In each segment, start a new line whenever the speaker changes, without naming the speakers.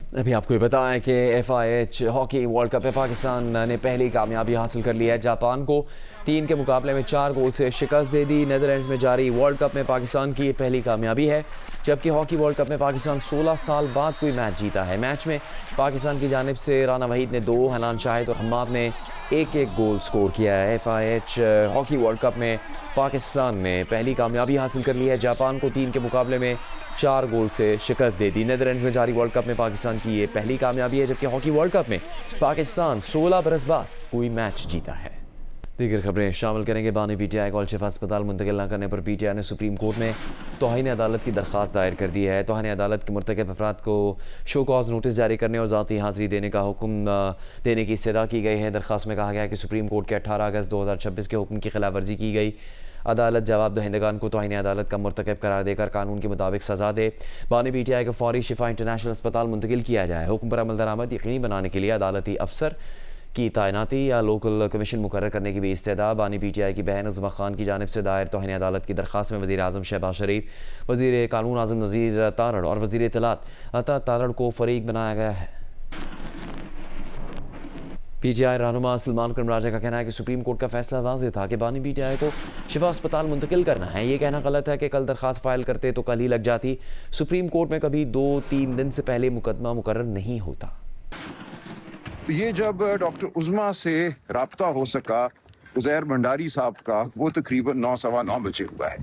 अभी आपको ये बताएं कि FIH हॉकी वर्ल्ड कप में पाकिस्तान ने पहली कामयाबी हासिल कर ली है। जापान को 3 के मुकाबले में 4 गोल से शिकस्त दे दी। नीदरलैंड्स में जारी वर्ल्ड कप में पाकिस्तान की ये पहली कामयाबी है, जबकि हॉकी वर्ल्ड कप में पाकिस्तान 16 साल बाद कोई मैच जीता है। मैच में पाकिस्तान की जानिब से राना वहीद ने 2, हनान शाहिद और हम्माद ने 1-1 गोल स्कोर किया है। FIH हॉकी वर्ल्ड कप में पाकिस्तान ने पहली कामयाबी हासिल कर ली है। जापान को 3 के मुकाबले में 4 गोल से शिकस्त दे दी। नीदरलैंड्स में जारी वर्ल्ड कप में पाकिस्तान की ये पहली कामयाबी है, जबकि हॉकी वर्ल्ड कप में पाकिस्तान 16 बरस बाद कोई मैच जीता है। दीगर खबरें शामिल करेंगे। बानी PTI को शिफा अस्पताल मुंतकिल न करने पर PTI ने सुप्रीम कोर्ट में तौहीन अदालत की दरख्वास्त दायर कर दी है। तौहीन अदालत के मुर्तकब अफराद को शो कॉज नोटिस जारी करने और ज़ाती हाज़िरी देने का हुक्म देने की इस्तदा की गई है। दरख्वास्त में कहा गया है कि सुप्रीम कोर्ट के 18 अगस्त 2026 के हुक्म की खिलाफ वर्जी की गई। अदालत जवाब दहिंदगान को तौहीन अदालत का मुर्तकब करार देकर कानून के मुताबिक सज़ा दे। बानी PTI को फौरी शिफा इंटरनेशनल अस्पताल मुंतकिल किया जाए। हुक्म पर अमल दरामद यकीनी बनाने के लिए अदालती अफसर की तैनाती या लोकल कमीशन मुकर्रर करने की भी इस्तेदा। बानी PTI की बहन उज़्मा खान की जानिब से दायर तौहीन अदालत की दरख्वास्त में वज़ीर आज़म शहबाज शरीफ, वज़ीर कानून आज़म नज़ीर तारड़ और वज़ीर इत्तलात अता तारड़ को फ़रीक बनाया गया है। PTI रहनुमा सलमान करमराजा का कहना है कि सुप्रीम कोर्ट का फैसला वाज़ेह था कि बानी PTI को शिफा अस्पताल मुंतकिल करना है। ये कहना गलत है कि कल दरख्वास्त फ़ाइल करते तो कल ही लग जाती। सुप्रीम कोर्ट में कभी 2-3 दिन से पहले मुकदमा मुकर्रर नहीं होता।
ये जब डॉक्टर उज़्मा से राब्ता हो सका उज़ैर भंडारी साहब का, वो तकरीबन 9-9:15 बजे हुआ है।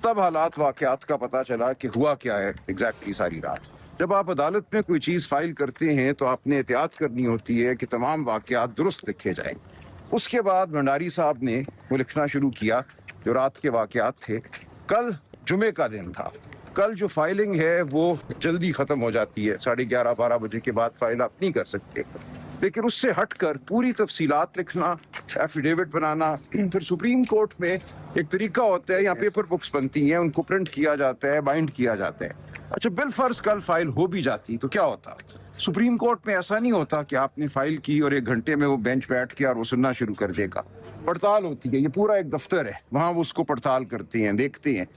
तब हालात वाक़यात का पता चला कि हुआ क्या है एग्जैक्टली सारी रात। जब आप अदालत में कोई चीज़ फाइल करते हैं तो आपने एहतियात करनी होती है कि तमाम वाक़यात दुरुस्त लिखे जाएं। उसके बाद भंडारी साहब ने वो लिखना शुरू किया जो रात के वाक़यात थे। कल जुमे का दिन था। कल जो फाइलिंग है वो जल्दी ख़त्म हो जाती है, 11:30-12 बजे के बाद फाइल आप नहीं कर सकते। लेकिन उससे हटकर पूरी तफसीलात लिखना, एफिडेविट बनाना, फिर सुप्रीम कोर्ट में एक तरीका होता है, यहाँ पेपर बुक्स बनती हैं, उनको प्रिंट किया जाता है, बाइंड किया जाता है। अच्छा, बिलफर्ज कल फाइल हो भी जाती तो क्या होता? सुप्रीम कोर्ट में ऐसा नहीं होता कि आपने फाइल की और 1 घंटे में वो बेंच बैठ के और वो सुनना शुरू कर देगा। पड़ताल होती है, ये पूरा एक दफ्तर है, वहाँ वो उसको पड़ताल करते हैं, देखते हैं।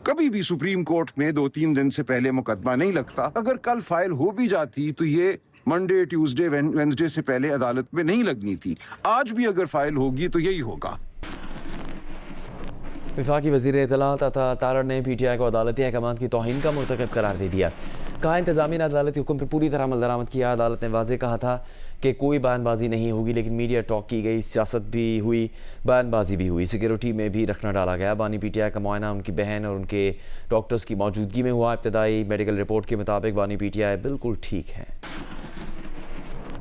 कभी भी सुप्रीम कोर्ट में 2-3 दिन से पहले मुकदमा नहीं लगता। अगर कल फाइल हो भी जाती तो ये मंडे, ट्यूसडे, वेंसडे से पहले अदालत में नहीं लगनी थी। आज भी अगर फाइल होगी तो यही होगा।
वफाकी वज़ीर इत्तलात अता तारड़ ने PTI को अदालती अहकामात की तौहीन का मुर्तकब करार दे दिया। कहा इंतज़ामिया ने अदालती हुक्म पर पूरी तरह अमल दरामद किया। अदालत ने वाज़ेह कहा था कि कोई बयानबाजी नहीं होगी, लेकिन मीडिया टॉक की गई, सियासत भी हुई, बयानबाजी भी हुई, सिक्योरिटी में भी रखना डाला गया। बानी PTI का मुआयना उनकी बहन और उनके डॉक्टर्स की मौजूदगी में हुआ। इब्तदाई मेडिकल रिपोर्ट के मुताबिक बानी PTI बिल्कुल ठीक है।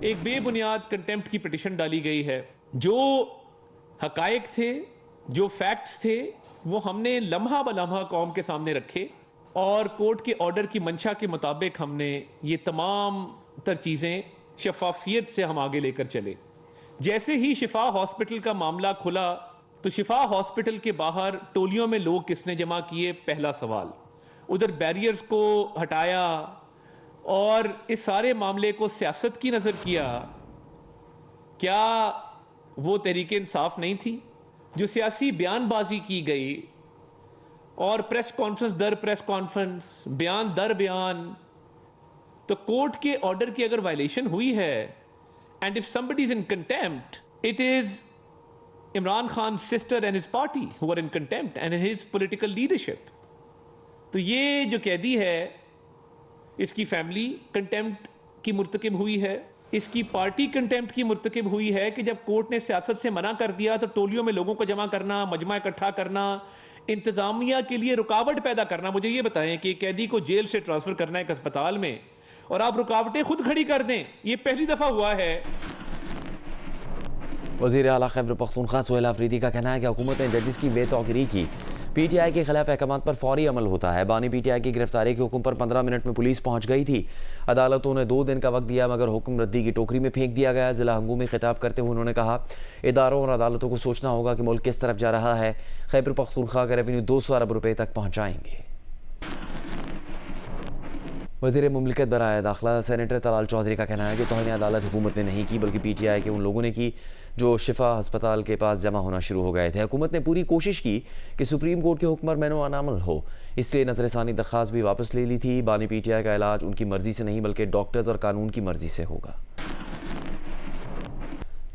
एक बेबुनियाद कंटेम्प्ट की पिटिशन डाली गई है। जो हकायक थे, जो फैक्ट्स थे, वो हमने लम्हा बलम्हा कौम के सामने रखे और कोर्ट के ऑर्डर की मंशा के मुताबिक हमने ये तमाम तर चीज़ें शफाफियत से हम आगे लेकर चले। जैसे ही शिफा हॉस्पिटल का मामला खुला तो शिफा हॉस्पिटल के बाहर टोलियों में लोग किसने जमा किए, पहला सवाल। उधर बैरियर्स को हटाया और इस सारे मामले को सियासत की नज़र किया। क्या वो तहरीक इंसाफ नहीं थी? जो सियासी बयानबाजी की गई और प्रेस कॉन्फ्रेंस दर प्रेस कॉन्फ्रेंस, बयान दर बयान, तो कोर्ट के ऑर्डर की अगर वायलेशन हुई है, and if somebody is in contempt, it is Imran Khan sister and his party who are in contempt and his political leadership. तो ये जो कैदी है, इसकी फैमिली कंटेम्प्ट की मुर्तकिब हुई है, इसकी पार्टी कंटेम्प्ट की मुर्तकिब हुई है कि जब कोर्ट ने सियासत से मना कर दिया तो टोलियों में लोगों को जमा करना, मजमा इकट्ठा करना, इंतजामिया के लिए रुकावट पैदा करना। मुझे ये बताएं कि कैदी को जेल से ट्रांसफर करना है एक अस्पताल में और आप रुकावटें खुद खड़ी कर दें, ये पहली दफा हुआ है।
वज़ीर आला खैबर पख्तूनख्वा सुहेल आफरीदी का कहना है कि हुकूमत ने जजिस की बेतौकीरी की। PTI के खिलाफ अहकामात पर फौरी अमल होता है। बानी PTI की गिरफ्तारी के हुक्म पर 15 मिनट में पुलिस पहुंच गई थी। अदालतों ने 2 दिन का वक्त दिया, मगर हुक्म रद्दी की टोकरी में फेंक दिया गया। ज़िला हंगू में खिताब करते हुए उन्होंने कहा, इदारों और अदालतों को सोचना होगा कि मुल्क किस तरफ जा रहा है। खैबर पख्तूनख्वा का रेवेन्यू 200 अरब रुपये तक पहुँचाएंगे। वज़ीर मुमलिकत बराए दाखिला सेनेटर तलाल चौधरी का कहना है कि तौहीन अदालत हुकूमत ने नहीं की, बल्कि PTI के उन लोगों ने की जो शिफा हस्पताल के पास जमा होना शुरू हो गए थे। हुकूमत ने पूरी कोशिश की कि सुप्रीम कोर्ट के हुक्म पर मैनो अनामल हो, इसलिए नजरसानी दरख्वास्त भी वापस ले ली थी। बानी पीटीआई का इलाज उनकी मर्जी से नहीं बल्कि डॉक्टर्स और कानून की मर्जी से होगा।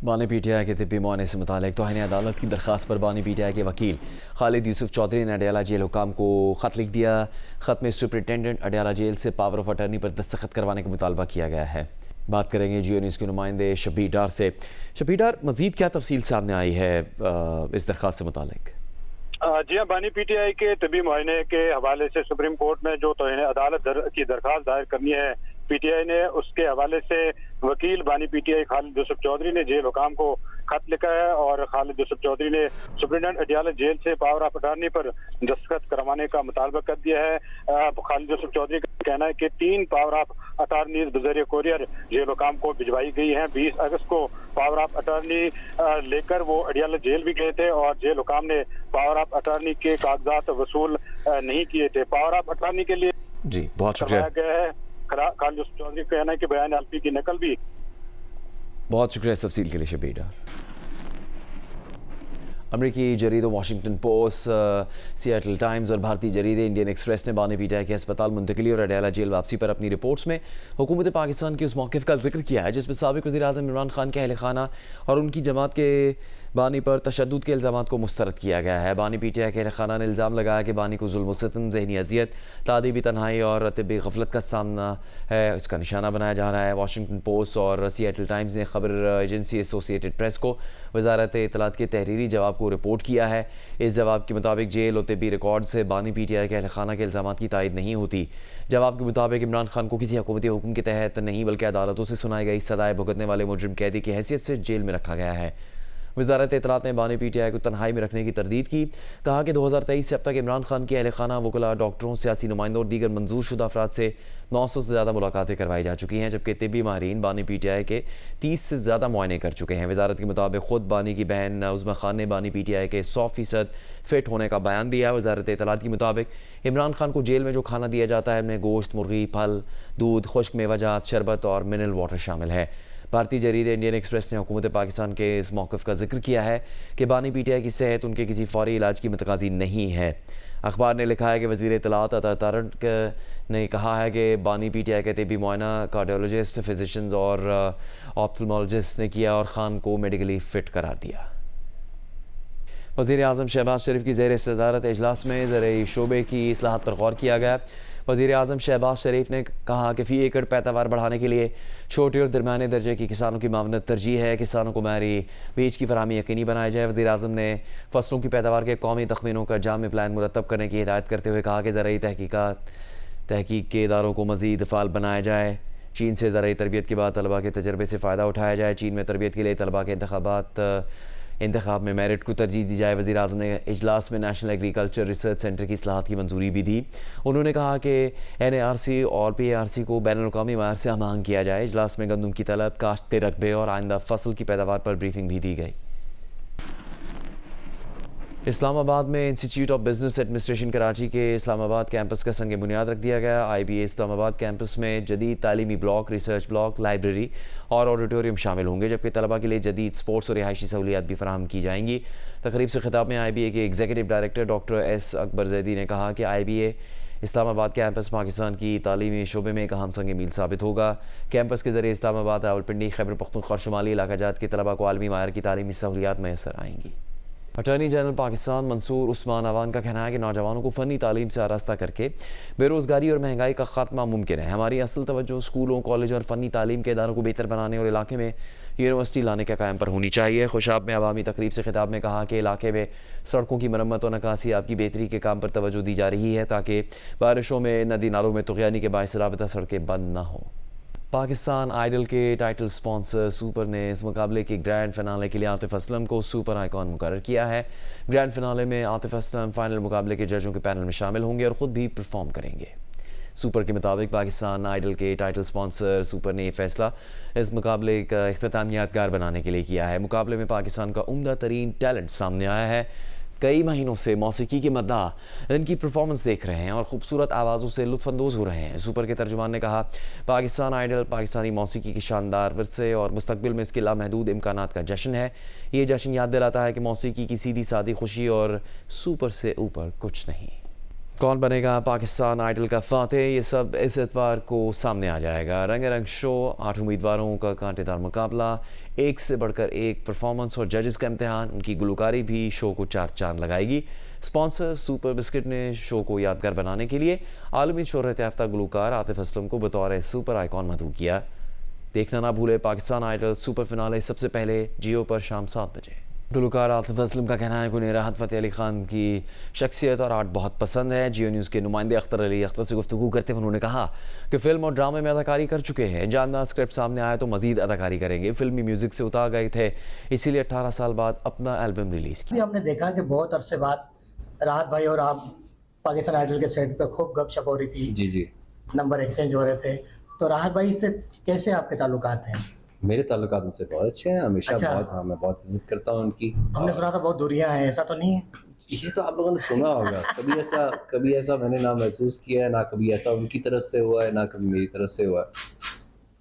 बानी पीटीआई के तिब्बी मुआयने से मुतालिक तौहीन अदालत की दरख्वास्त पर बानी पीटीआई के वकील खालिद यूसुफ चौधरी ने अडयाला जेल हुकाम को ख़त लिख दिया। ख़त में सुपरिटेंडेंट अडयाला जेल से पावर ऑफ अटर्नी पर दस्तखत करवाने का मुतालबा किया गया है। बात करेंगे जियो न्यूज़ के नुमाइंदे शब्बीर डार से। शब्बीर डार, मज़ीद क्या तफसील सामने आई है इस दरख्वास्त से मुतालिक?
जी हाँ, बानी पीटीआई के तबी मुआयने के हवाले से सुप्रीम कोर्ट में जो तौहीन अदालत की दरख्वास्त दायर करनी है पीटीआई ने, उसके हवाले से वकील बानी पीटीआई खालिद यूसुफ चौधरी ने जेल हुकाम को खत लिखा है और खालिद यूसुफ चौधरी ने सुप्रिटेंडेंट अडयाला जेल से पावर ऑफ अटॉर्नी पर दस्तखत करवाने का मुतालबा कर दिया है। खालिद यूसुफ चौधरी का कहना है कि 3 पावर ऑफ अटॉर्नीज बजरिए कोरियर जेल हुकाम को भिजवाई गई हैं। 20 अगस्त को पावर ऑफ अटॉर्नी लेकर वो अडयाला जेल भी गए थे और जेल हुकाम ने पावर ऑफ अटॉर्नी के कागजात वसूल नहीं किए थे। पावर ऑफ अटॉर्नी के लिए
जी बहुत शुक्रिया
गया है। खालिद यूसुफ चौधरी का कहना है कि बयान एलपी की नकल भी।
बहुत शुक्रिया इस तफसील के लिए शब्बीर डार। अमरीकी जरीदों वाशिंगटन पोस्ट, सियाटल टाइम्स और भारतीय जरीदे इंडियन एक्सप्रेस ने बानी पीटीआई के अस्पताल मुंतकिली और अडयाला जेल वापसी पर अपनी रिपोर्ट्स में हुकूमत पाकिस्तान के उस मौक़िफ़ का जिक्र किया है जिसमें साबिक़ वज़ीर-ए-आज़म इमरान खान के अहल खाना और उनकी जमात के बानी पर तशद्दुद के इल्ज़ामात को मुस्तरद किया गया है। बानी पीटीआई के अहल खाना ने इल्ज़ाम लगाया कि बानी को जुल्म सितम, ज़हनी अजियत, तादीबी तन्हाई और तिब्बी गफलत का सामना है, इसका निशाना बनाया जा रहा है। वाशिंगटन पोस्ट और सियाटल टाइम्स ने खबर एजेंसी एसोसिएटेड प्रेस को वजारत इत्तलात के तहरीरी जवाब को रिपोर्ट किया है। इस जवाब के मुताबिक जेल और तिब्बी रिकॉर्ड से बानी पीटीआई के अहल खाना के इल्ज़ामात की तायद नहीं होती। जवाब के मुताबिक इमरान खान को किसी हुकूमती हुक्म के तहत नहीं बल्कि अदालतों से सुनाई गई सदाएं भुगतने वाले मुजरिम कैदी की हैसियत से जेल में रखा गया है। वज़ारत इत्तलात ने बानी पीटीआई को तन्हाई में रखने की तरदीद की। कहा कि 2023 से अब तक इमरान खान के अहल खाना, वकला, डॉक्टरों, सियासी नुमाइंदों और दीगर मंजूर शुदा अफराद से 900 से ज़्यादा मुलाकातें करवाई जा चुकी हैं, जबकि तिब्बी माहिरीन बानी पीटीआई के 30 से ज़्यादा मुआयने कर चुके हैं। वज़ारत के मुताबिक ख़ुद बानी की बहन उज़्मा खान ने बानी पीटीआई के 100% फिट होने का बयान दिया। वज़ारत इत्तलात के मुताबिक इमरान खान को जेल में जो खाना दिया जाता है उनमें गोश्त, मुर्गी, फल, दूध, खुश्क मेवाजात, शरबत और मिनरल वाटर शामिल है। भारतीय जरीदे इंडियन एक्सप्रेस ने हुकूमत पाकिस्तान के इस मौक़िफ़ का जिक्र किया है कि बानी पीटीआई की सेहत उनके किसी फौरी इलाज की मतकाज़ी नहीं है। अखबार ने लिखा है कि वज़ीर इत्तलात अता तारड़ ने कहा है कि बानी पीटीआई के तिब्बी मुआयना कार्डियोलॉजिस्ट, फिजिशियंस और ऑप्थल्मोलॉजिस्ट ने किया और खान को मेडिकली फ़िट करार दिया। वज़ीर-ए-आज़म शहबाज शरीफ की ज़ेर सदारत इजलास में ज़राई शोबे की इस्लाहात पर गौर किया गया। वज़ीर-ए-आज़म शहबाज शरीफ ने कहा कि फ़ी एकड़ पैदावार बढ़ाने के लिए छोटे और दरमियाने दर्जे की किसानों की मामनत तरजीह है। किसानों को मारी बीज की फराहमी यकीनी बनाया जाए। वज़ीर-ए-आज़म ने फसलों की पैदावार के कौमी तखमीनों का जामी प्लान मुरतब करने की हिदायत करते हुए कहा कि ज़राई तहकीक के इदारों को मज़ीद फ़ाल बनाया जाए। चीन से ज़राई तरबियत के बाद तलबा के तजर्बे से फ़ायदा उठाया जाए। चीन में तरबियत के लिए तलबा के इंतखाब में मेरिट को तरजीह दी जाए। वज़ीर-ए-आज़म ने इजलास में नेशनल एग्रीकल्चर रिसर्च सेंटर की इस्लाहात की मंजूरी भी दी। उन्होंने कहा कि NARC और PARC को बैनुल-अक़वामी मयार से हम आहंग किया जाए। इजलास में गंदम की तलब, काश्त के रकबे और आइंदा फसल की पैदावार पर ब्रीफिंग भी दी गई। इस्लामाबाद में institute of business administration Karachi के इस्लामाबाद कैंपस का संग बुनियाद रख दिया गया। IBA इस्लामाबाद कैंपस में जदीद तालीमी ब्लॉक, रिसर्च ब्लॉक, लाइब्रेरी और ऑडिटोरियम शामिल होंगे, जबकि तलबा के लिए जदीद स्पोर्ट्स और रिहायशी सहूलियात भी फराहम की जाएंगी। तकरीब से खिताब में IBA के executive director doctor S Akbar Zaidi ने कहा कि IBA इस्लामाबाद कैंपस पाकिस्तान की तालीमी शोबे में एक अहम संग मील साबित होगा। कैंपस के ज़रिए इस्लामाबाद, रावलपिंडी, खैबर पख्तूनख्वा और शुमाली इलाका जात के तलबा को आलमी मायर की तालीमी सहूलियात मैसर आएंगी। अटॉर्नी जनरल पाकिस्तान मंसूर उस्मान अवान का कहना है कि नौजवानों को फ़नी तालीम से आरास्ता करके बेरोज़गारी और महंगाई का खात्मा मुमकिन है। हमारी असल तवज्जो स्कूलों, कॉलेज और फ़नी तालीम के इदारों को बेहतर बनाने और इलाके में यूनिवर्सिटी लाने के कायम पर होनी चाहिए। खुशाब में अवामी तकरीब से खिताब में कहा कि इलाके में सड़कों की मरम्मत और नकासियाब की बेहतरी के काम पर तवज्जो दी जा रही है ताकि बारिशों में नदी नालों में तुग़यानी के बाइस राबता सड़कें बंद न हों। पाकिस्तान आइडल के टाइटल स्पॉन्सर सुपर ने इस मुकाबले के ग्रैंड फिनाले के लिए आतिफ असलम को सुपर आइकॉन मुकर्रर किया है। ग्रैंड फिनाले में आतिफ असलम फाइनल मुकाबले के जजों के पैनल में शामिल होंगे और ख़ुद भी परफॉर्म करेंगे। सुपर के मुताबिक पाकिस्तान आइडल के टाइटल स्पॉन्सर सुपर ने यह फैसला इस मुकाबले का इख्तिताम यादगार बनाने के लिए किया है। मुकाबले में पाकिस्तान का उम्दा तरीन टैलेंट सामने आया है। कई महीनों से मौसीकी की मद्दाह इनकी परफॉर्मेंस देख रहे हैं और खूबसूरत आवाज़ों से लुत्फ़अंदोज़ हो रहे हैं। सुपर के तर्जुमान ने कहा, पाकिस्तान आइडल पाकिस्तानी मौसीकी की शानदार विरसे और मुस्तकबिल में इसके लामहदूद इम्कानात का जश्न है। ये जश्न याद दिलाता है कि मौसीकी की सीधी सादी खुशी और सुपर से ऊपर कुछ नहीं। कौन बनेगा पाकिस्तान आइडल का फातेह, ये सब इस एतवार को सामने आ जाएगा। रंग शो, 8 उम्मीदवारों का कांटेदार मुकाबला, एक से बढ़कर एक परफॉर्मेंस और जजेस का इम्तिहान। उनकी गुलकारी भी शो को 4 चांद लगाएगी। स्पॉन्सर सुपर बिस्किट ने शो को यादगार बनाने के लिए आलमी शोहरत याफ्ता गुलकार आतिफ असलम को बतौर सुपर आइकॉन मदऊ किया। देखना ना भूले पाकिस्तान आइडल सुपर फिनाले सबसे पहले जियो पर शाम 7 बजे। गुलकार आतिफ असलम का कहना है कि उन्हें राहत फ़तेह अली खान की शख्सियत और आर्ट बहुत पसंद है। जियो न्यूज़ के नुमाइंदे अख्तर अली अख्तर से गुफ्तगू करते हुए उन्होंने कहा कि फ़िल्म और ड्रामे में अदाकारी कर चुके हैं। जानना स्क्रिप्ट सामने आया तो मज़ीद अदाकारी करेंगे। फिल्मी म्यूज़िक से उतार गए थे, इसीलिए 18 साल बाद अपना एल्बम रिलीज़ किया।
हमने देखा कि बहुत अरसे बाद राहत भाई और आप पाकिस्तान आइडल के सेट पे खूब गपशप हो रही थी,
जी
नंबर एक्सचेंज हो रहे थे। तो राहत भाई से कैसे आपके ताल्लुकात हैं?
मेरे ताल्लुकात उनसे बहुत अच्छे हैं हमेशा।
अच्छा।
हाँ, मैं बहुत इज्जत करता हूँ उनकी।
हमने सुना था बहुत दूरियां हैं, ऐसा तो नहीं है?
ये तो आप लोगों ने सुना होगा। कभी ऐसा मैंने ना महसूस किया है, ना कभी ऐसा उनकी तरफ से हुआ है, ना कभी मेरी तरफ से हुआ है।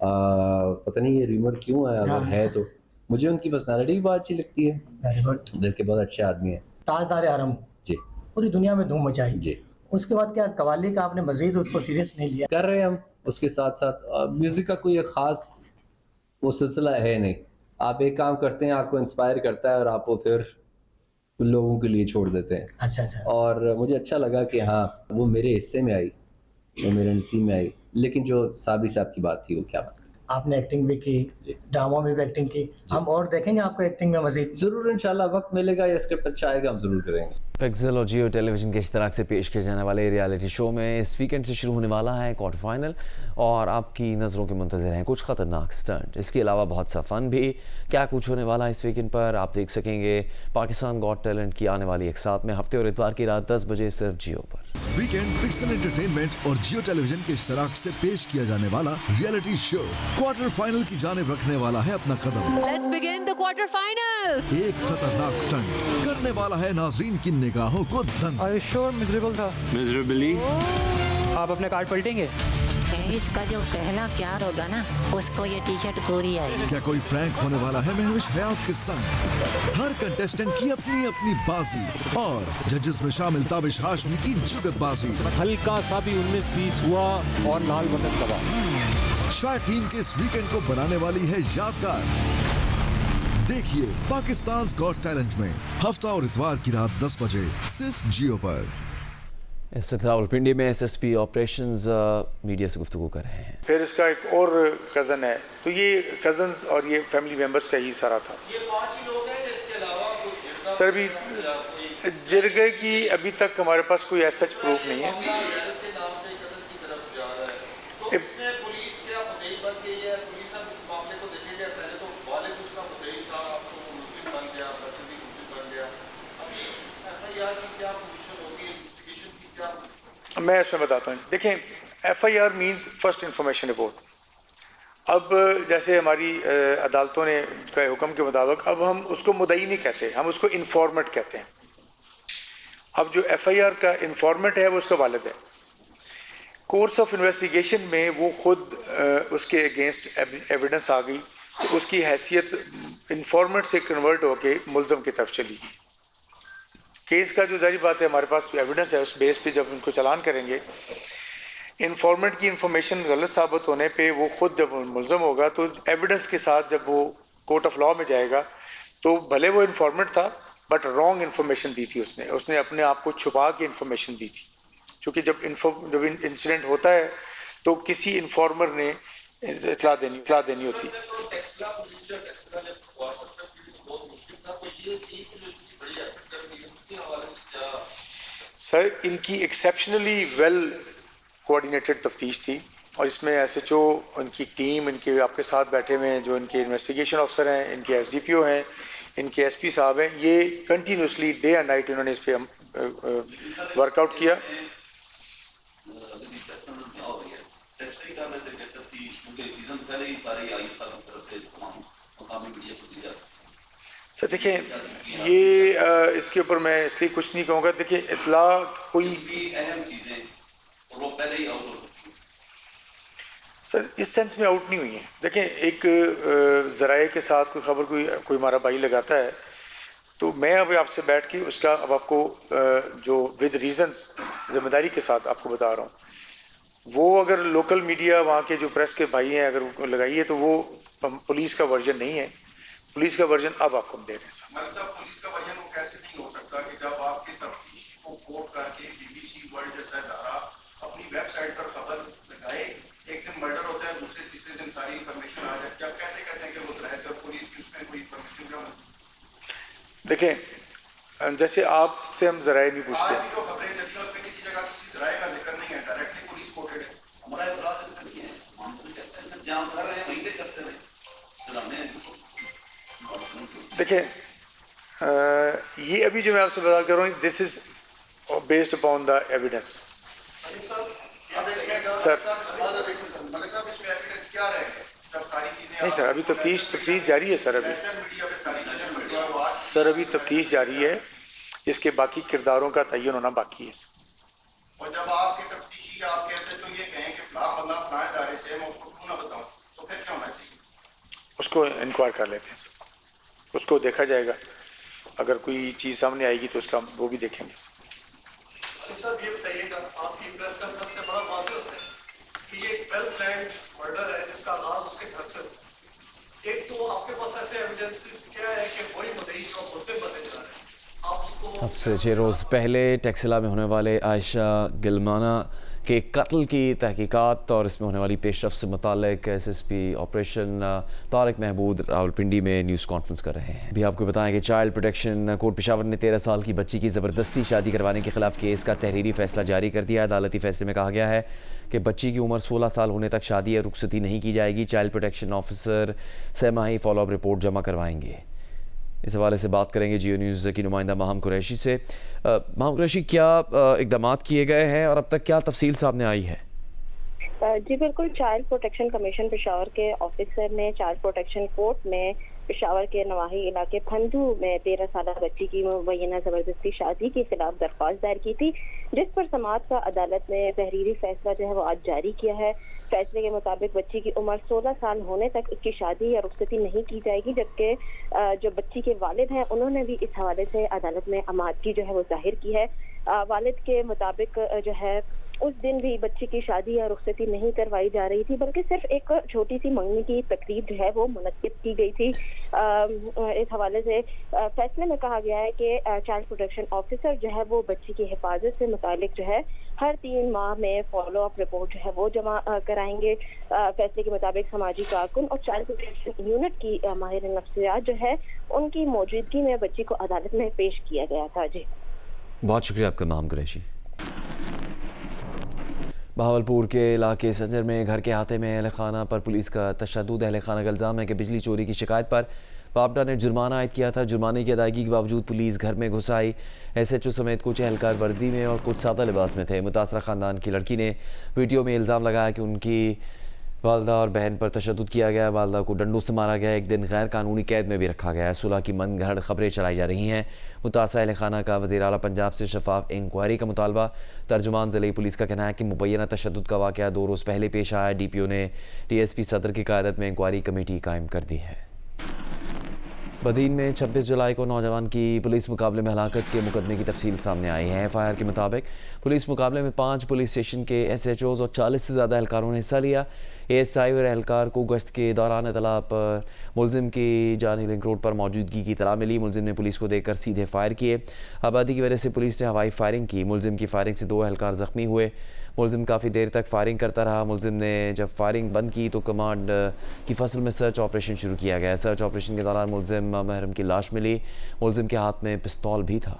पता नहीं ये र्यूमर क्यों है, अगर है तो मुझे उनकी पर्सनैलिटी भी बहुत अच्छी लगती है।
Very good.
दिल के बहुत अच्छे आदमी हैं।
ताजदार हरम
जी
पूरी दुनिया में धूम मचाई
जी।
उसके बाद क्या कवाली का आपने मजीद उसको सीरियस नहीं लिया?
कर रहे हैं हम। उसके साथ साथ म्यूज़िक का कोई एक ख़ास वो सिलसिला है नहीं। आप एक काम करते हैं, आपको इंस्पायर करता है और आप वो फिर लोगों के लिए छोड़ देते हैं।
अच्छा।
और मुझे अच्छा लगा कि हाँ वो मेरे हिस्से में आई, वो मेरे नसीब में आई। लेकिन जो साबरी साहब की बात थी वो क्या बात थी?
आपने एक्टिंग भी की, ड्रामा में भी एक्टिंग की। हम और देखेंगे आपको एक्टिंग में मजीद?
ज़रूर, इंशाल्लाह वक्त मिलेगा या स्क्रिप्ट अच्छा आएगा हम ज़रूर करेंगे।
पिक्सल और जियो टेलीविजन के इश्तराक से पेश किए जाने वाले रियलिटी शो में इस वीकेंड से शुरू होने वाला है क्वार्टर फाइनल और आपकी नज़रों के मुंतज़िर हैं कुछ ख़तरनाक स्टंट। इसके अलावा बहुत सा फ़न भी। क्या कुछ होने वाला है इस वीकेंड पर आप देख सकेंगे पाकिस्तान गॉट टैलेंट की आने वाली एक साथ में हफ्ते और इतवार की रात 10 बजे सिर्फ जियो पर।
वीकेंड पिक्सल एंटरटेनमेंट और जियो टेलीविजन के इश्तराक से पेश किया जाने वाला रियलिटी शो क्वार्टर फाइनल की जानिब रखने वाला है अपना कदम।
Let's begin the quarter final.
एक खतरनाक स्टंट करने वाला है नाजरीन की निगाहों को दंग।
Are you sure मिजरेबल था?
मिजरेबली।
आप अपने कार्ड पलटेंगे?
इसका जो पहला प्यार होगा ना उसको ये टी शर्ट पूरी आएगी।
क्या कोई प्रैंक होने वाला है महविश हयात के संग? हर कंटेस्टेंट की अपनी अपनी बाजी और जजेस में शामिल ताबिश हाशमी की जुगतबाजी।
हल्का सा भी 19-20 हुआ और लाल बटन दबा।
शायकीन के इस वीकेंड को बनाने वाली है यादगार। देखिए पाकिस्तान गॉट टैलेंट में हफ्ता और इतवार की रात 10 बजे सिर्फ जियो पर।
इस रावलपिंडी में एसएसपी ऑपरेशंस मीडिया से गुफ्तगू कर रहे हैं।
फिर इसका एक और कज़न है, तो ये कज़न्स और ये फैमिली मेंबर्स का ही सारा था। ये 5 ही लोग हैं, इसके अलावा कुछ सर भी जिरगे की अभी तक हमारे पास कोई ऐसा प्रूफ नहीं है। मैं इसमें बताता हूँ। देखें, FIR means first information report. अब जैसे हमारी अदालतों ने का हुक्म के मुताबिक अब हम उसको मुद्दई नहीं कहते, हम उसको इन्फॉर्मेट कहते हैं। अब जो FIR का इन्फॉर्मेट है वो उसका वालिद है। कोर्स ऑफ इन्वेस्टिगेशन में वो खुद उसके अगेंस्ट एविडेंस आ गई, तो उसकी हैसियत इन्फॉर्मेट से कन्वर्ट होके मुल्ज़म की तरफ चली गई। केस का जो जारी बात है हमारे पास एविडेंस है, उस बेस पे जब उनको चालान करेंगे, इन्फॉर्मेंट की इन्फॉर्मेशन गलत साबित होने पे वो खुद जब मुल्ज़म होगा तो एविडेंस के साथ जब वो कोर्ट ऑफ लॉ में जाएगा तो भले वो इन्फॉर्मेंट था बट रॉन्ग इन्फॉर्मेशन दी थी उसने अपने आप को छुपा के इन्फॉर्मेशन दी थी। क्योंकि जब इंसिडेंट होता है तो किसी इन्फॉर्मर ने इतला देनी होती है। सर इनकी एक्सेप्शनली वेल कोऑर्डिनेटेड तफ्तीश थी और इसमें SHO, इनकी टीम, इनके आपके साथ बैठे हुए हैं जो इनके इन्वेस्टिगेशन ऑफिसर हैं, इनके SDPO हैं, इनके SP साहब हैं, ये कंटिन्यूसली डे एंड नाइट इन्होंने इस पर वर्कआउट किया। सर देखिए ये इसके ऊपर मैं इसलिए कुछ नहीं कहूँगा। देखिए इतला कोई
अहम चीज़ें और वो पहले ही आउट हो सकती हैं।
सर इस सेंस में आउट नहीं हुई है। देखें एक ज़राए के साथ कोई खबर कोई हमारा भाई लगाता है तो मैं अब आपसे बैठ के उसका अब आपको जो विद रीजंस जिम्मेदारी के साथ आपको बता रहा हूँ। वो अगर लोकल मीडिया वहाँ के जो प्रेस के भाई हैं अगर उनको लगाई है तो वो पुलिस का वर्जन नहीं है। पुलिस का वर्जन अब आपको हम दे रहे हैं।
मगर साहब पुलिस का वर्जन वो कैसे नहीं हो सकता कि जब आपके तफ्तीश को कोट करके BBC वर्ल्ड जैसा इदारा अपनी वेबसाइट पर खबर लगाए, एक दिन मर्डर होता है, दूसरे तीसरे दिन सारी इन्फॉर्मेशन आ जाती है, आप कैसे कहते हैं कि वो है सर पुलिस की उसमें कोई इन्फॉर्मेशन जमा?
देखें जैसे आपसे हम ज़राए नहीं पूछते
आज भी जो खबरें चली हैं उसमें किसी जगह किसी ज़राए का जिक्र नहीं है, डायरेक्टली पुलिस कोटेड है। हमारा इतलात इसमें नहीं है, हम तो कहते हैं जहाँ कर रहे हैं वहीं पे करते रहे।
देखिए ये अभी जो मैं आपसे बता कर रहा हूँ this is based upon the evidence. Sir नहीं सर अभी तफ्तीश जारी है सर अभी तफ्तीश जारी है। इसके बाकी किरदारों का तयन होना बाकी है।
और जब आपके तफ्तीशी आपके SHO ये कहें कि फलां बंदा फलां इदारे से मैं उसको क्यों ना बताऊं तो फिर क्या होना चाहिए?
उसको इंक्वायर कर लेते हैं, उसको देखा जाएगा। अगर कोई चीज़ सामने आएगी तो उसका वो भी देखेंगे।
सर ये बताइएगा आपकी प्रेस कॉन्फ्रेंस से बड़ा वाज़ेह होता है कि ये वेल प्लान्ड मर्डर है जिसका आगाज उसके घर से। एक तो आपके पास ऐसे एविडेंसेस क्या है कि वही मुद्दई जो मुद्दे बने जा रहे हैं आप उसको।
अब से 6 रोज़ पहले टेक्सिला में होने वाले आयशा गिलमाना के कत्ल की तहकीकात और इसमें होने वाली पेशरफ से मुतालिक SSP ऑपरेशन तारिक महमूद रावलपिंडी में न्यूज़ कॉन्फ्रेंस कर रहे हैं। भी आपको बताएं कि चाइल्ड प्रोटेक्शन कोर्ट पेशावर ने 13 साल की बच्ची की ज़बरदस्ती शादी करवाने के खिलाफ केस का तहरीरी फैसला जारी कर दिया है। अदालती फैसले में कहा गया है कि बच्ची की उम्र 16 साल होने तक शादी या रुखसती नहीं की जाएगी। चाइल्ड प्रोटेक्शन ऑफिसर सहमाही फॉलोअप रिपोर्ट जमा करवाएंगे। इस हवाले से बात करेंगे जियो न्यूज़ की नुमाइंदा माहम कुरैशी से। माहम कुरैशी, क्या इक़दाम किए गए हैं और अब तक क्या तफसील सामने आई है?
जी बिल्कुल, चाइल्ड प्रोटेक्शन कमीशन पेशावर के ऑफिसर ने चाइल्ड प्रोटेक्शन कोर्ट में पेशावर के नवाही इलाके फंदू में 13 साल बच्ची की मुबैना ज़बरदस्ती शादी के खिलाफ दरख्वास्त दायर की थी, जिस पर समाअत का अदालत ने तहरीरी फैसला जो है वो आज जारी किया है। फैसले के मुताबिक बच्ची की उम्र 16 साल होने तक उसकी शादी या रुखसती नहीं की जाएगी, जबकि जो बच्ची के वालिद हैं उन्होंने भी इस हवाले से अदालत में आमादगी जो है वो जाहिर की है। वालिद के मुताबिक जो है उस दिन भी बच्ची की शादी या रुखसती नहीं करवाई जा रही थी, बल्कि सिर्फ एक छोटी सी मंगनी की तकरीब जो है वो मुनक्किद की गई थी। इस हवाले से फैसले में कहा गया है कि चाइल्ड प्रोटेक्शन ऑफिसर जो है वो बच्ची की हिफाजत से मुतालिक जो है हर 3 माह में फॉलो अप रिपोर्ट जो है वो जमा कराएंगे। फैसले के मुताबिक समाजी कारकुन और चाइल्ड प्रोटेक्शन यूनिट की माहिर नफ्सियात जो है उनकी मौजूदगी में बच्ची को अदालत में पेश किया गया था। जी
बहुत शुक्रिया आपका माहम कुरैशी। बहावलपुर के इलाके सजर में घर के अहाते में अहल खाना पर पुलिस का तशद्दुद। अहल खाना का इल्ज़ाम है कि बिजली चोरी की शिकायत पर बापडा ने जुर्माना आयद किया था। जुर्माने की अदायगी के बावजूद पुलिस घर में घुस आई। SHO समेत कुछ एहलकार वर्दी में और कुछ सादा लिबास में थे। मुतासरा ख़ानदान की लड़की ने वीडियो में इल्ज़ाम लगाया कि उनकी वालदा और बहन पर तशद्दुद किया गया। वालदा को डंडों से मारा गया। एक दिन गैर कानूनी कैद में भी रखा गया है। सुलह की मन घड़ खबरें चलाई जा रही हैं। मुतासरा अहल खाना का वज़ीर आला पंजाब से शफाफ इंक्वायरी का मुतालबा। तर्जुमान ज़िले पुलिस का कहना है कि मुबैना तशद्दुद का वाक़या 2 रोज़ पहले पेश आया। DPO ने DSP सदर की क़यादत में इंक्वायरी कमेटी कायम कर दी है। बदीन में 26 जुलाई को नौजवान की पुलिस मुकाबले में हलाकत के मुकदमे की तफसील सामने आई है। FIR के मुताबिक पुलिस मुकाबले में 5 पुलिस स्टेशन के SHOs और 40 से ज़्यादा एहलकारों ने हिस्सा लिया। ASI और एहलकार को गश्त के दौरान इतला पर मुलजिम की जानी लिंक रोड पर मौजूदगी की इतला मिली। मुलजिम ने पुलिस को देखकर सीधे फायर किए। आबादी की वजह से पुलिस ने हवाई फायरिंग की। मुलजिम की फायरिंग से 2 एहलकार ज़ख्मी हुए। मुलजिम काफ़ी देर तक फायरिंग करता रहा। मुलजिम ने जब फायरिंग बंद की तो कमांड की फसल में सर्च ऑपरेशन शुरू किया गया। सर्च ऑपरेशन के दौरान मुलजिम महरम की लाश मिली। मुलजिम के हाथ में पिस्तौल भी था।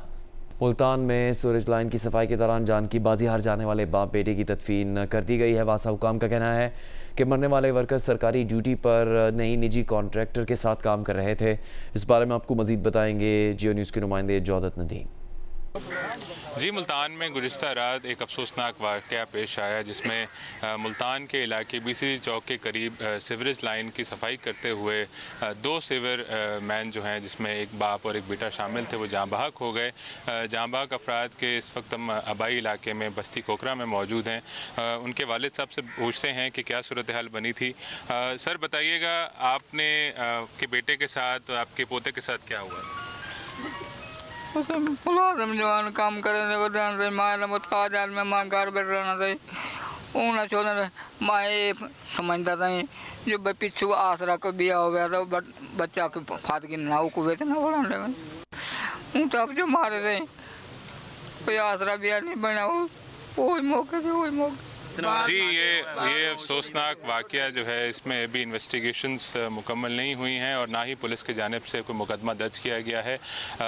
मुल्तान में सूरज लाइन की सफाई के दौरान जान की बाजी हार जाने वाले बाप बेटे की तदफीन कर दी गई है। वासा हुकाम का कहना है कि मरने वाले वर्कर सरकारी ड्यूटी पर नहीं निजी कॉन्ट्रैक्टर के साथ काम कर रहे थे। इस बारे में आपको मज़ीद बताएंगे जियो न्यूज़ के नुमाइंदे जौदत नदीम।
जी, मुल्तान में गुज़िश्ता रात एक अफसोसनाक वाक़या पेश आया जिसमें मुल्तान के इलाके BCG चौक के करीब सीवरेज लाइन की सफाई करते हुए दो सीवर मैन जो हैं जिसमें एक बाप और एक बेटा शामिल थे वो जाँ बहक हो गए। जाँ बहक अफराद के इस वक्त हम आबाई इलाके में बस्ती कोकरा में मौजूद हैं। उनके वालिद साहब से पूछते हैं कि क्या सूरत हाल बनी थी। सर बताइएगा, आपने के बेटे के साथ, आपके पोते के साथ क्या हुआ?
मुलाजिम जवान काम करने को ध्यान से माँ मत कहा जाल में माँ घर बैठ रहना चाहिए ऊना छोड़ना माँ ये समझता था जो पिछू आसरा को बिया हो गया था बच्चा के फाद की नाव को बेचना बोला तब जो मारे थे कोई आसरा बिया नहीं बना वही मौके थे वही मौके।
जी, ये अफसोसनाक वाक़या जो है इसमें अभी इन्वेस्टिगेशंस मुकम्मल नहीं हुई हैं और ना ही पुलिस की जानिब से कोई मुकदमा दर्ज किया गया है।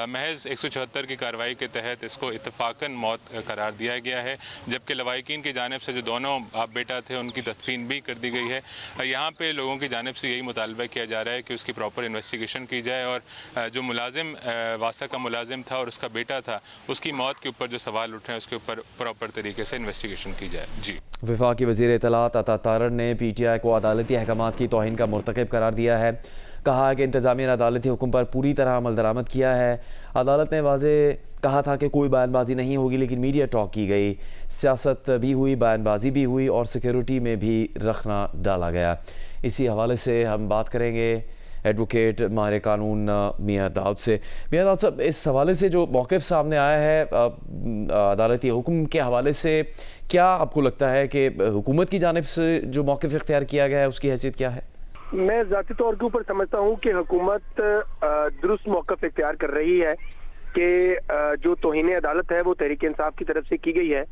महज 174 की कार्रवाई के तहत इसको इत्तफाकन मौत करार दिया गया है, जबकि लवाहिकीन की जानिब से जो दोनों बाप बेटा थे उनकी तदफीन भी कर दी गई है। यहाँ पे लोगों की जानिब से यही मुतालबा किया जा रहा है कि उसकी प्रॉपर इन्वेस्टिगेशन की जाए और जो मुलाजिम वासा का मुलाजिम था और उसका बेटा था उसकी मौत के ऊपर जो सवाल उठ रहे हैं उसके ऊपर प्रॉपर तरीके से इन्वेस्टिगेशन की जाए। जी,
वफाकी वज़ीर इत्तलात अता तारड़ ने PTI को अदालती अहकामात की तौहीन का मुर्तकब करार दिया है। कहा है कि इंतज़ामिया ने अदालती हुक्म पर पूरी तरह अमल दरामद किया है। अदालत ने वाज़े कहा था कि कोई बयानबाजी नहीं होगी, लेकिन मीडिया टॉक की गई, सियासत भी हुई, बयानबाजी भी हुई और सिक्योरिटी में भी रखना डाला गया। इसी हवाले से हम बात करेंगे एडवोकेट माहिर कानून मियां दाऊद से। मियां दाऊद साहब, इस हवाले से जो मौक़िफ़ सामने आया है अदालती हुक्म के हवाले से, क्या आपको लगता है कि हुकूमत की जानिब से जो मौक़िफ़ इख्तियार किया गया है उसकी हैसियत क्या है?
मैं ज़ाती तौर के ऊपर समझता हूँ कि हुकूमत दुरुस्त मौक़िफ़ इख्तियार कर रही है कि जो तौहीन अदालत है वो तहरीक इंसाफ की तरफ से की गई है,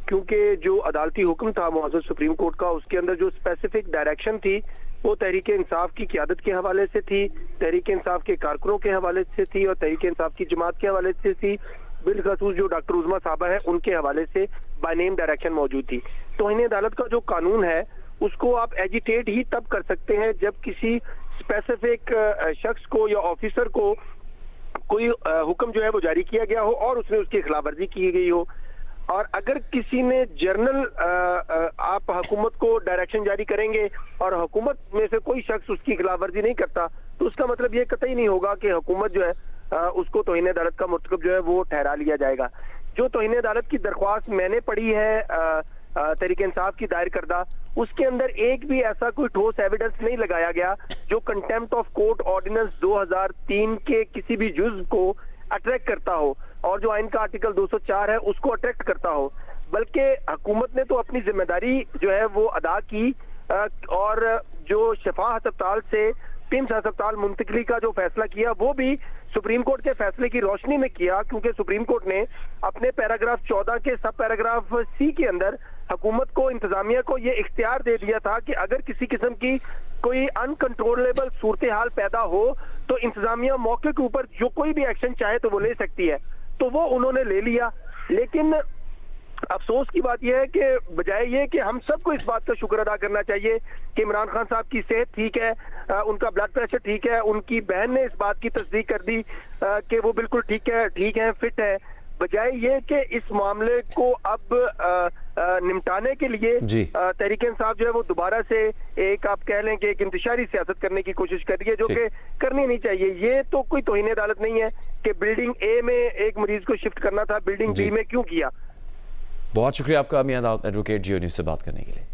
क्योंकि जो अदालती हुक्म था मुअज़्ज़ज़ सुप्रीम कोर्ट का उसके अंदर जो स्पेसिफिक डायरेक्शन थी वो तहरीक इंसाफ की क़यादत के हवाले से थी, तहरीक इंसाफ के कारकुनों के हवाले से थी और तहरीक इंसाफ की जमात के हवाले से थी। बिलखसूस जो डॉक्टर उज़मा साहबा है उनके हवाले से बाय नेम डायरेक्शन मौजूद थी। तौहीन अदालत का जो कानून है उसको आप एजिटेट ही तब कर सकते हैं जब किसी स्पेसिफिक शख्स को या ऑफिसर को कोई हुक्म जो है वो जारी किया गया हो और उसने उसकी खिलाफ वर्जी की गई हो। और अगर किसी ने जर्नल आप हुकूमत को डायरेक्शन जारी करेंगे और हुकूमत में से कोई शख्स उसकी खिलाफ वर्जी नहीं करता तो उसका मतलब ये कतई नहीं होगा कि हुकूमत जो है उसको तौहीन अदालत का मुर्तकब जो है वो ठहरा लिया जाएगा। जो तौहीन अदालत की दरख्वास्त मैंने पढ़ी है तहरीक इंसाफ की दायर करदा, उसके अंदर एक भी ऐसा कोई ठोस एविडेंस नहीं लगाया गया जो कंटेम्प्ट ऑफ कोर्ट ऑर्डिनेंस 2003 के किसी भी जुज़ को अट्रैक्ट करता हो और जो आइन का आर्टिकल 204 है उसको अट्रैक्ट करता हो, बल्कि हुकूमत ने तो अपनी जिम्मेदारी जो है वो अदा की और जो शफा अस्पताल से पिम्स अस्पताल मुंतकली का जो फैसला किया वो भी सुप्रीम कोर्ट के फैसले की रोशनी में किया, क्योंकि सुप्रीम कोर्ट ने अपने पैराग्राफ 14 के सब पैराग्राफ C के अंदर हुकूमत को, इंतजामिया को ये इख्तियार दे दिया था कि अगर किसी किस्म की कोई अनकंट्रोलेबल सूरत हाल पैदा हो तो इंतजामिया मौके के ऊपर जो कोई भी एक्शन चाहे तो वो ले सकती है। तो वो उन्होंने ले लिया, लेकिन अफसोस की बात यह है कि बजाय ये कि हम सबको इस बात का शुक्र अदा करना चाहिए कि इमरान खान साहब की सेहत ठीक है, उनका ब्लड प्रेशर ठीक है, उनकी बहन ने इस बात की तस्दीक कर दी कि वो बिल्कुल ठीक है, फिट है, बजाय ये कि इस मामले को अब निपटाने के लिए तहरीक इंसाफ जो है वो दोबारा से एक आप कह लें कि एक इंतशारी सियासत करने की कोशिश कर रही है, जो कि करनी नहीं चाहिए। ये तो कोई तौहीन अदालत नहीं है कि बिल्डिंग A में एक मरीज को शिफ्ट करना था, बिल्डिंग B में क्यों किया।
बहुत शुक्रिया आपका मियां दाऊद, एडवोकेट जियो न्यूज़ से बात करने के लिए।